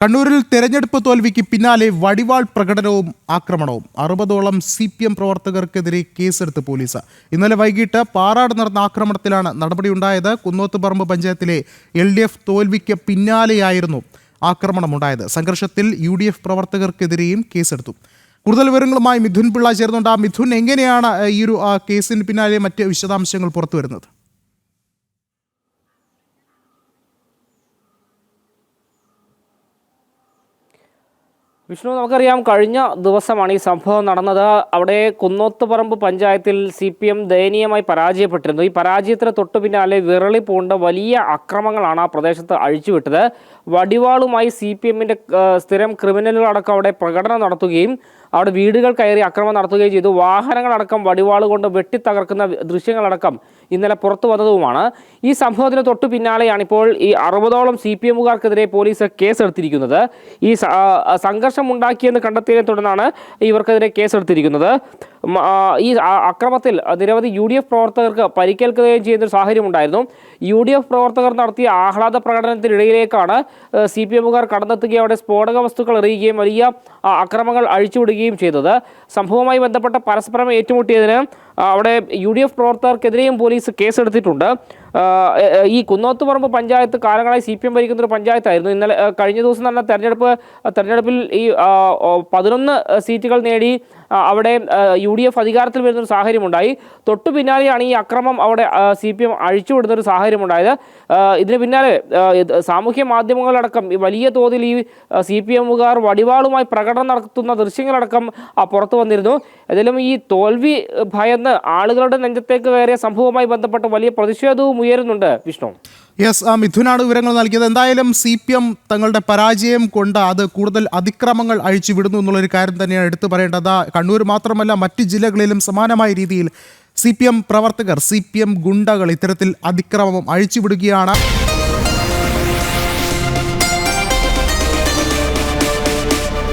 കണ്ണൂരിൽ തെരഞ്ഞെടുപ്പ് തോൽവിക്ക് പിന്നാലെ വടിവാൾ പ്രകടനവും ആക്രമണവും. 60ഓളം CPM പ്രവർത്തകർക്കെതിരെ കേസെടുത്ത് പോലീസ്. ഇന്നലെ വൈകിട്ട് പാറാട് നടന്ന ആക്രമണത്തിലാണ് നടപടിയുണ്ടായത്. കുന്നോത്തുപറമ്പ് പഞ്ചായത്തിലെ LDF തോൽവിക്ക് പിന്നാലെയായിരുന്നു ആക്രമണമുണ്ടായത്. സംഘർഷത്തിൽ UDF പ്രവർത്തകർക്കെതിരെയും കേസെടുത്തു. കൂടുതൽ വിവരങ്ങളുമായി മിഥുൻ പിള്ള ചേർന്നുണ്ട്. മിഥുൻ, എങ്ങനെയാണ് ഈ ഒരു കേസിന് പിന്നാലെ മറ്റ് വിശദാംശങ്ങൾ പുറത്തു വരുന്നത്? വിഷ്ണു, നമുക്കറിയാം കഴിഞ്ഞ ദിവസമാണ് ഈ സംഭവം നടന്നത്. അവിടെ കുന്നോത്തുപറമ്പ് പഞ്ചായത്തിൽ CPM ദയനീയമായി പരാജയപ്പെട്ടിരുന്നു. ഈ പരാജയത്തിന് തൊട്ടു പിന്നാലെ വിരളി പൂണ്ട വലിയ അക്രമങ്ങളാണ് ആ പ്രദേശത്ത് അഴിച്ചുവിട്ടത്. വടിവാളുമായി CPMന്റെ സ്ഥിരം ക്രിമിനലുകളടക്കം അവിടെ പ്രകടനം നടത്തുകയും അവിടെ വീടുകൾ കയറി അക്രമം നടത്തുകയും ചെയ്തു. വാഹനങ്ങളടക്കം വടിവാൾ കൊണ്ട് വെട്ടിത്തകർക്കുന്ന ദൃശ്യങ്ങളടക്കം ഇന്നലെ പുറത്തു വന്നതുമാണ്. ഈ സംഭവത്തിന് തൊട്ടു പിന്നാലെയാണ് ഇപ്പോൾ ഈ 60ഓളം CPMകാർക്കെതിരെ പോലീസ് കേസെടുത്തിരിക്കുന്നത്. ഈ സംഘർഷം ഉണ്ടാക്കിയെന്ന് കണ്ടെത്തിയതിനെ തുടർന്നാണ് ഇവർക്കെതിരെ കേസെടുത്തിരിക്കുന്നത്. ഈ അക്രമത്തിൽ നിരവധി UDF പ്രവർത്തകർക്ക് പരിക്കേൽക്കുകയും ചെയ്യുന്ന ഒരു സാഹചര്യം ഉണ്ടായിരുന്നു. UDF പ്രവർത്തകർ നടത്തിയ ആഹ്ലാദ പ്രകടനത്തിനിടയിലേക്കാണ് CPMകാർ കടന്നെത്തുകയും അവിടെ സ്ഫോടക വസ്തുക്കൾ എറിയുകയും വലിയ അക്രമങ്ങൾ അഴിച്ചുവിടുകയും ചെയ്തത്. സംഭവവുമായി ബന്ധപ്പെട്ട പരസ്പരം ഏറ്റുമുട്ടിയതിന് അവിടെ UDF പ്രവർത്തകർക്കെതിരെയും പോലീസ് കേസെടുത്തിട്ടുണ്ട്. ഈ കുന്നോത്തുപറമ്പ് പഞ്ചായത്ത് കാലങ്ങളായി CPM ഭരിക്കുന്ന ഒരു പഞ്ചായത്തായിരുന്നു. ഇന്നലെ കഴിഞ്ഞ ദിവസം നടന്ന തെരഞ്ഞെടുപ്പിൽ ഈ 11 സീറ്റുകൾ നേടി അവിടെ UDF അധികാരത്തിൽ വരുന്നൊരു സാഹചര്യമുണ്ടായി. തൊട്ടു പിന്നാലെയാണ് ഈ അക്രമം അവിടെ CPM അഴിച്ചുവിടുന്നൊരു സാഹചര്യമുണ്ടായത്. ഇതിന് പിന്നാലെ സാമൂഹ്യ മാധ്യമങ്ങളടക്കം വലിയ തോതിൽ ഈ CPMകാർ വടിവാളുമായി പ്രകടനം നടത്തുന്ന ദൃശ്യങ്ങളടക്കം പുറത്തു വന്നിരുന്നു. ഏതായാലും ഈ തോൽവി ഭയന്ന് ആളുകളുടെ നെഞ്ചത്തേക്ക് കയറിയ സംഭവവുമായി ബന്ധപ്പെട്ട് വലിയ പ്രതിഷേധവും ഉയരുന്നുണ്ട്. വിഷ്ണു, യെസ്, മിഥുനാണ് വിവരങ്ങൾ നൽകിയത്. എന്തായാലും CPM തങ്ങളുടെ പരാജയം കൊണ്ട് അത് കൂടുതൽ അതിക്രമങ്ങൾ അഴിച്ചുവിടുന്നു എന്നുള്ളൊരു കാര്യം തന്നെയാണ് എടുത്തു പറയേണ്ടത്. കണ്ണൂർ മാത്രമല്ല, മറ്റ് ജില്ലകളിലും സമാനമായ രീതിയിൽ CPM പ്രവർത്തകർ, CPM ഗുണ്ടകൾ ഇത്തരത്തിൽ അതിക്രമം അഴിച്ചുവിടുകയാണ്.